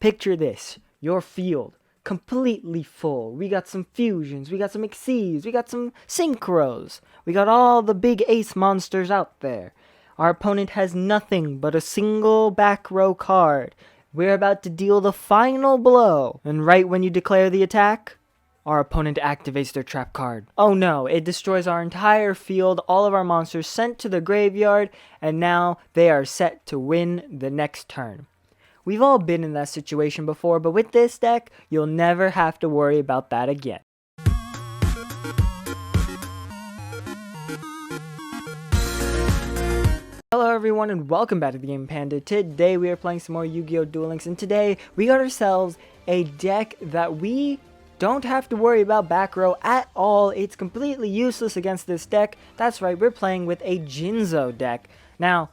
Picture this, your field, completely full. We got some fusions, we got some exceeds, we got some synchros. We got all the big ace monsters out there. Our opponent has nothing but a single back row card. We're about to deal the final blow. And right when you declare the attack, our opponent activates their trap card. Oh no, it destroys our entire field, all of our monsters sent to the graveyard, and now they are set to win the next turn. We've all been in that situation before, but with this deck, you'll never have to worry about that again. Hello everyone and welcome back to the Game Panda. Today we are playing some more Yu-Gi-Oh! Duel Links, and today we got ourselves a deck that we don't have to worry about back row at all. It's completely useless against this deck. That's right, we're playing with a Jinzo deck. Now,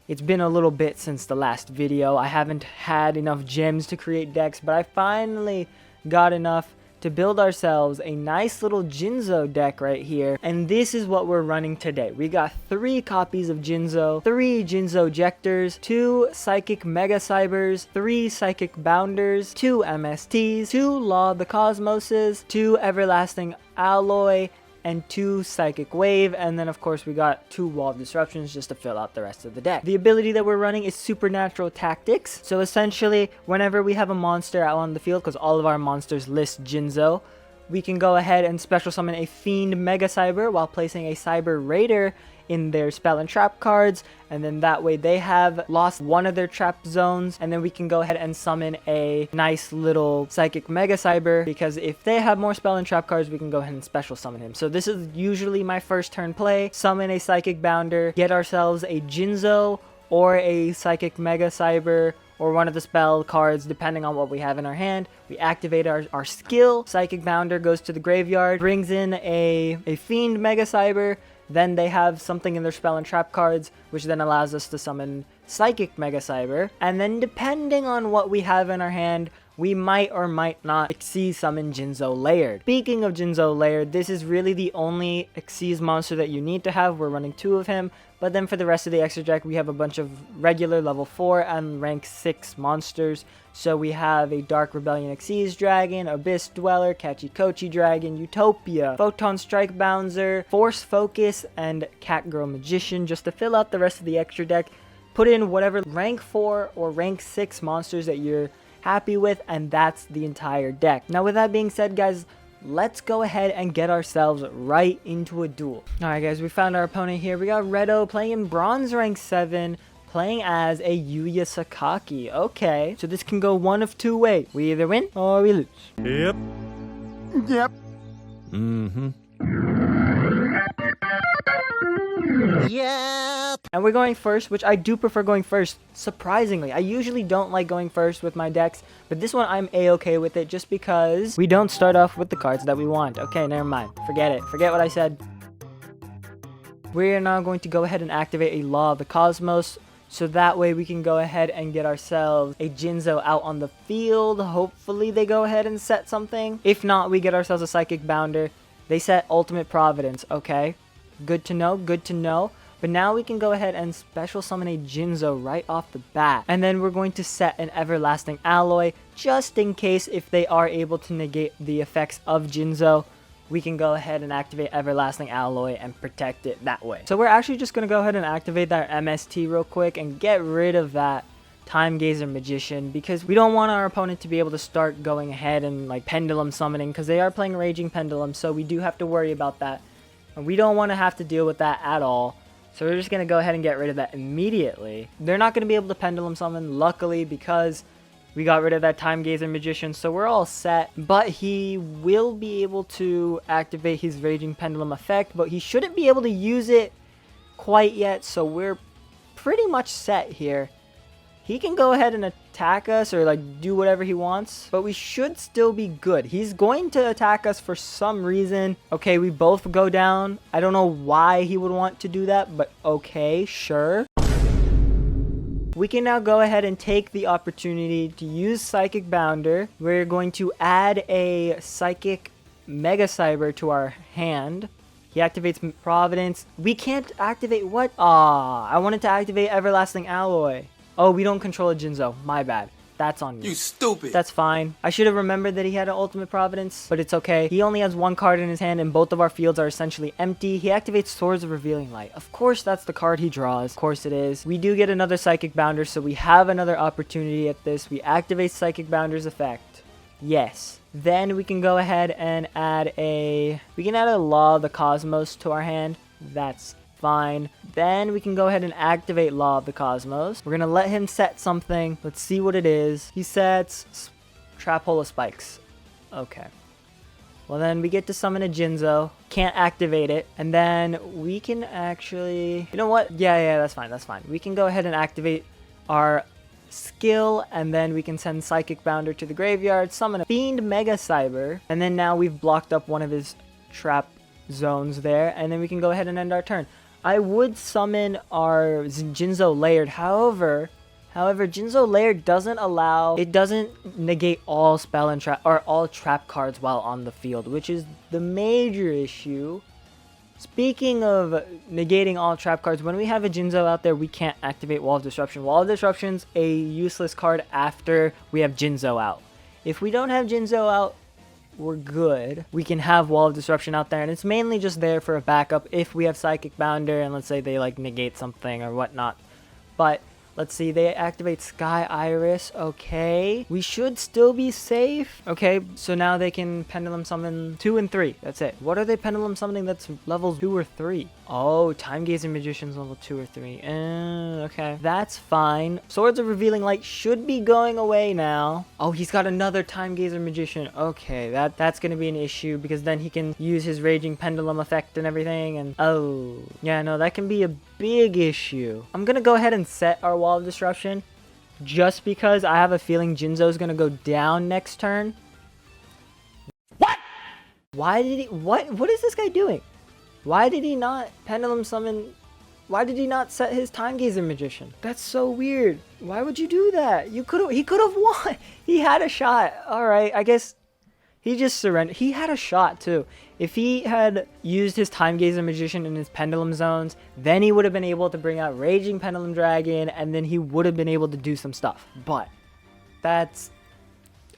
it's been a little bit since the last video. I haven't had enough gems to create decks, but I finally got enough to build ourselves a nice little Jinzo deck right here. And this is what we're running today. We got 3 copies of Jinzo, 3 Jinzo Ejectors, 2 Psychic Mega Cybers, 3 Psychic Bounders, 2 MSTs, 2 Law of the Cosmoses, 2 Everlasting Alloy, and 2 Psychic Wave, and then of course we got 2 Wall of Disruptions just to fill out the rest of the deck. The ability that we're running is Supernatural Tactics, so essentially whenever we have a monster out on the field, because all of our monsters list Jinzo, we can go ahead and special summon a Fiend Mega Cyber while placing a Cyber Raider in their spell and trap cards, and then that way they have lost one of their trap zones, and then we can go ahead and summon a nice little Psychic Mega Cyber, because if they have more spell and trap cards, we can go ahead and special summon him. So this is usually my first turn play. Summon a Psychic Bounder, get ourselves a Jinzo or a Psychic Mega Cyber, or one of the spell cards depending on what we have in our hand. We activate our skill. Psychic Bounder goes to the graveyard, brings in a Fiend Mega Cyber. Then they have something in their spell and trap cards, which then allows us to summon Psychic Mega Cyber. And then depending on what we have in our hand, we might or might not Xyz summon Jinzo Layered. Speaking of Jinzo Layered, this is really the only Xyz monster that you need to have. We're running 2 of him. But then for the rest of the extra deck, we have a bunch of regular level 4 and rank 6 monsters. So we have a Dark Rebellion Xyz Dragon, Abyss Dweller, Kachikochi Dragon, Utopia, Photon Strike Bouncer, Force Focus, and Catgirl Magician, just to fill out the rest of the extra deck. Put in whatever rank 4 or rank 6 monsters that you're happy with, and that's the entire deck. Now with that being said, guys, let's go ahead and get ourselves right into a duel. Alright guys, we found our opponent here. We got Redo playing in Bronze rank 7, playing as a Yuya Sakaki. Okay, so this can go one of 2 ways. We either win or we lose. Yep. Yep. Mm-hmm. Yep. And we're going first, which I do prefer going first, surprisingly. I usually don't like going first with my decks, but this one I'm a-okay with it just because we don't start off with the cards that we want. Okay, never mind. Forget it. Forget what I said. We're now going to go ahead and activate a Law of the Cosmos, so that way we can go ahead and get ourselves a Jinzo out on the field. Hopefully they go ahead and set something. If not, we get ourselves a Psychic Bounder. They set Ultimate Providence. Okay, good to know, good to know. But now we can go ahead and special summon a Jinzo right off the bat. And then we're going to set an Everlasting Alloy, just in case if they are able to negate the effects of Jinzo. We can go ahead and activate Everlasting Alloy and protect it that way. So we're actually just going to go ahead and activate that MST real quick and get rid of that Time Gazer Magician, because we don't want our opponent to be able to start going ahead and like pendulum summoning, because they are playing Raging Pendulum, so we do have to worry about that. And we don't want to have to deal with that at all. So we're just going to go ahead and get rid of that immediately. They're not going to be able to pendulum summon, luckily, because we got rid of that Time Gazer Magician, so we're all set. But he will be able to activate his Raging Pendulum effect, but he shouldn't be able to use it quite yet, so we're pretty much set here. He can go ahead and attack us or like do whatever he wants, but we should still be good. He's going to attack us for some reason. Okay, we both go down. I don't know why he would want to do that, but okay, sure. We can now go ahead and take the opportunity to use Psychic Bounder. We're going to add a Psychic Mega Cyber to our hand. He activates Providence. We can't activate what? I wanted to activate Everlasting Alloy. Oh, we don't control a Jinzo. My bad. That's on me. You stupid. That's fine. I should have remembered that he had an Ultimate Providence, but it's okay. He only has one card in his hand and both of our fields are essentially empty. He activates Swords of Revealing Light. Of course that's the card he draws. Of course it is. We do get another Psychic Bounder, so we have another opportunity at this. We activate Psychic Bounder's effect. Yes. Then we can go ahead and add a Law of the Cosmos to our hand. That's fine. Then we can go ahead and activate Law of the Cosmos. We're gonna let him set something. Let's see what it is. He sets Trap Hole of Spikes. Okay. Well, then we get to summon a Jinzo. Can't activate it. And then we can actually... You know what? Yeah, that's fine. That's fine. We can go ahead and activate our skill, and then we can send Psychic Bounder to the graveyard, summon a Fiend Mega Cyber, and then now we've blocked up one of his trap zones there, and then we can go ahead and end our turn. I would summon our Jinzo Layered, however, Jinzo Layered doesn't negate all spell and trap, or all trap cards while on the field, which is the major issue. Speaking of negating all trap cards, when we have a Jinzo out there, we can't activate Wall of Disruption. Wall of Disruption's a useless card after we have Jinzo out. If we don't have Jinzo out, we're good. We can have Wall of Disruption out there, and it's mainly just there for a backup if we have Psychic Bounder, and let's say they like negate something or whatnot. But let's see, they activate Sky Iris. Okay, we should still be safe. Okay, so now they can Pendulum Summon 2 and 3. That's it. What are they Pendulum Summoning that's levels 2 or 3? Oh, Time Gazing Magician's level 2 or 3. Okay, that's fine. Swords of Revealing Light should be going away now. Oh, he's got another Time Gazer Magician. Okay, that's gonna be an issue because then he can use his Raging Pendulum effect and everything. And oh, yeah, no, that can be a big issue. I'm gonna go ahead and set our Wall of Disruption just because I have a feeling Jinzo's gonna go down next turn. What? Why did he? What is this guy doing? Why did he not Pendulum Summon? Why did he not set his Time Gazer Magician? That's so weird. Why would you do that? He could have won. He had a shot. All right, I guess he just surrendered. He had a shot too. If he had used his Time Gazer Magician in his Pendulum Zones, then he would have been able to bring out Raging Pendulum Dragon, and then he would have been able to do some stuff. But that's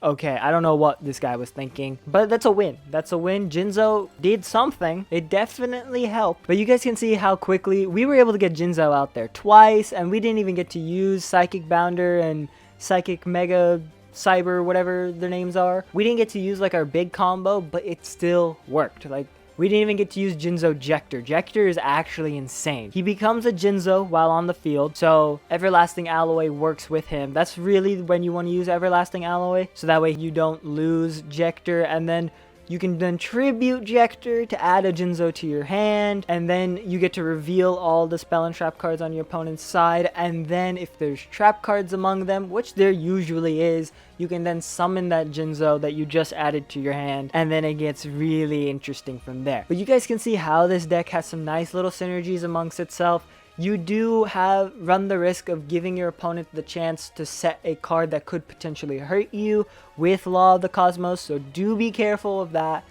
okay. I don't know what this guy was thinking, but that's a win. That's a win. Jinzo did something. It definitely helped. But you guys can see how quickly we were able to get Jinzo out there twice, and we didn't even get to use Psychic Bounder and Psychic Mega Cyber, whatever their names are. We didn't get to use like our big combo, but it still worked. Like, we didn't even get to use Jinzo Jector. Jector is actually insane. He becomes a Jinzo while on the field, so Everlasting Alloy works with him. That's really when you want to use Everlasting Alloy, so that way you don't lose Jector, and then you can then tribute Jector to add a Jinzo to your hand, and then you get to reveal all the spell and trap cards on your opponent's side, and then if there's trap cards among them, which there usually is, you can then summon that Jinzo that you just added to your hand, and then it gets really interesting from there. But you guys can see how this deck has some nice little synergies amongst itself. You do run the risk of giving your opponent the chance to set a card that could potentially hurt you with Law of the Cosmos, so do be careful of that.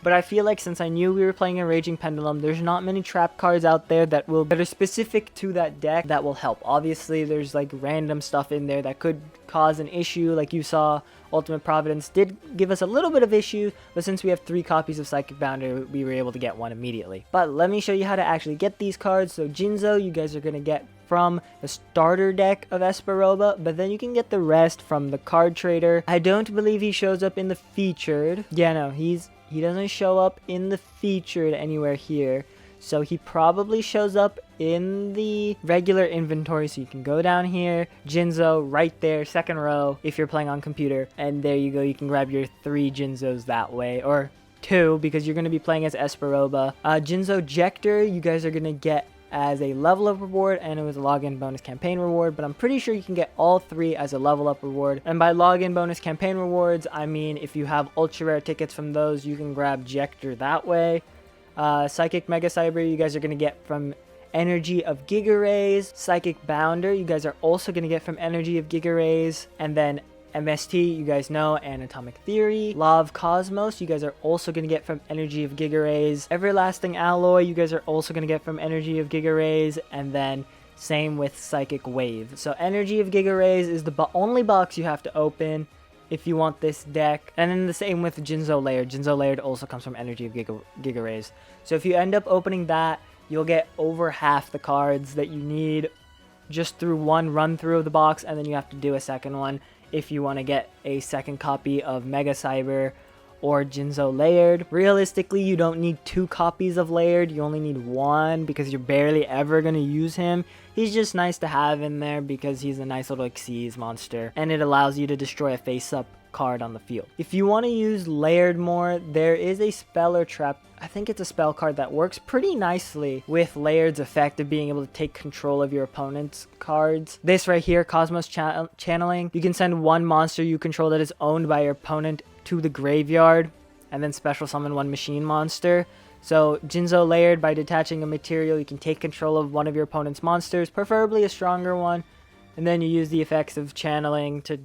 But I feel like since I knew we were playing a Raging Pendulum, there's not many trap cards out there that are specific to that deck that will help. Obviously, there's like random stuff in there that could cause an issue, like you saw Ultimate Providence did give us a little bit of issue, but since we have 3 copies of Psychic Bounder, we were able to get one immediately. But let me show you how to actually get these cards. So Jinzo, you guys are going to get from the starter deck of Esperoba, but then you can get the rest from the card trader. I don't believe he shows up in the featured. Yeah, no, he doesn't show up in the featured anywhere here. So he probably shows up in the regular inventory. So you can go down here, Jinzo right there, second row if you're playing on computer. And there you go. You can grab your 3 Jinzos that way, or 2 because you're going to be playing as Esperoba. Jinzo Jector, you guys are going to get as a level up reward, and it was a login bonus campaign reward, but I'm pretty sure you can get all 3 as a level up reward. And by login bonus campaign rewards, I mean if you have ultra rare tickets from those, you can grab Jector that way. Psychic Mega Cyber, you guys are going to get from Energy of Giga Rays. Psychic Bounder, you guys are also going to get from Energy of Giga Rays. And then MST, you guys know, and Atomic Theory. Law of Cosmos, you guys are also going to get from Energy of Giga Rays. Everlasting Alloy, you guys are also going to get from Energy of Giga Rays. And then Same with Psychic Wave. So Energy of Giga Rays is the only box you have to open if you want this deck. And then the same with Jinzo Layered. Jinzo Layered also comes from Energy of Giga Rays. So if you end up opening that, you'll get over half the cards that you need just through one run through of the box, and then you have to do a second one if you want to get a second copy of Mega Cyber or Jinzo Layered. Realistically, you don't need 2 copies of Layered, you only need 1 because you're barely ever going to use him. He's just nice to have in there because he's a nice little Xyz monster, and it allows you to destroy a face-up card on the field. If you want to use Layered more, there is a spell or trap. I think it's a spell card that works pretty nicely with Layered's effect of being able to take control of your opponent's cards. This right here, Cosmos Channeling, you can send 1 monster you control that is owned by your opponent to the graveyard and then special summon 1 machine monster. So Jinzo Layered, by detaching a material, you can take control of one of your opponent's monsters, preferably a stronger one, and then you use the effects of channeling to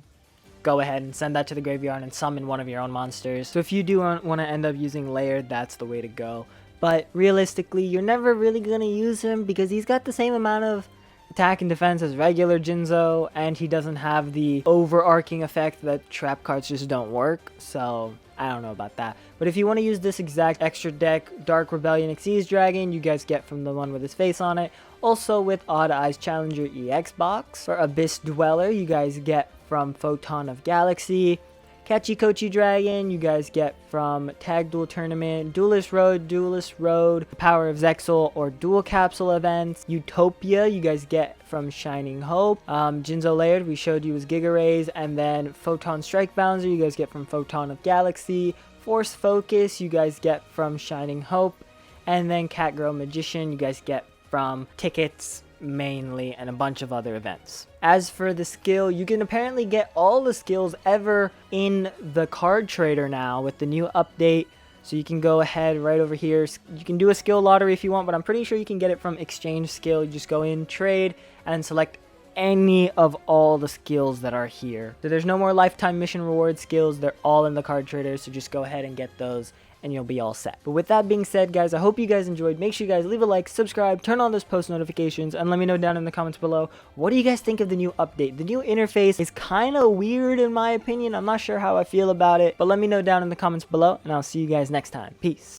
go ahead and send that to the graveyard and summon one of your own monsters. So if you do want to end up using Layered, that's the way to go. But realistically, you're never really going to use him because he's got the same amount of attack and defense as regular Jinzo, and he doesn't have the overarching effect that trap cards just don't work. So I don't know about that. But if you want to use this exact extra deck, Dark Rebellion Xyz Dragon, you guys get from the one with his face on it. Also with Odd Eyes Challenger EX box. For Abyss Dweller, you guys get from Photon of Galaxy. Catchy Kochi Dragon, you guys get from Tag Duel Tournament, Duelist Road, Power of Zexal, or Dual Capsule events. Utopia, you guys get from Shining Hope. Jinzo Layered, we showed you, was Giga Rays, and then Photon Strike Bouncer, you guys get from Photon of Galaxy. Force Focus, you guys get from Shining Hope, and then Catgirl Magician, you guys get from tickets mainly and a bunch of other events. As for the skill, you can apparently get all the skills ever in the card trader now with the new update. So you can go ahead right over here. You can do a skill lottery if you want, but I'm pretty sure you can get it from exchange skill. You just go in, trade, and select any of all the skills that are here. So there's no more lifetime mission reward skills. They're all in the card trader. So just go ahead and get those and you'll be all set. But with that being said, guys, I hope you guys enjoyed. Make sure you guys leave a like, subscribe, turn on those post notifications, and let me know down in the comments below, what do you guys think of the new update? The new interface is kind of weird in my opinion. I'm not sure how I feel about it, but let me know down in the comments below, and I'll see you guys next time. Peace.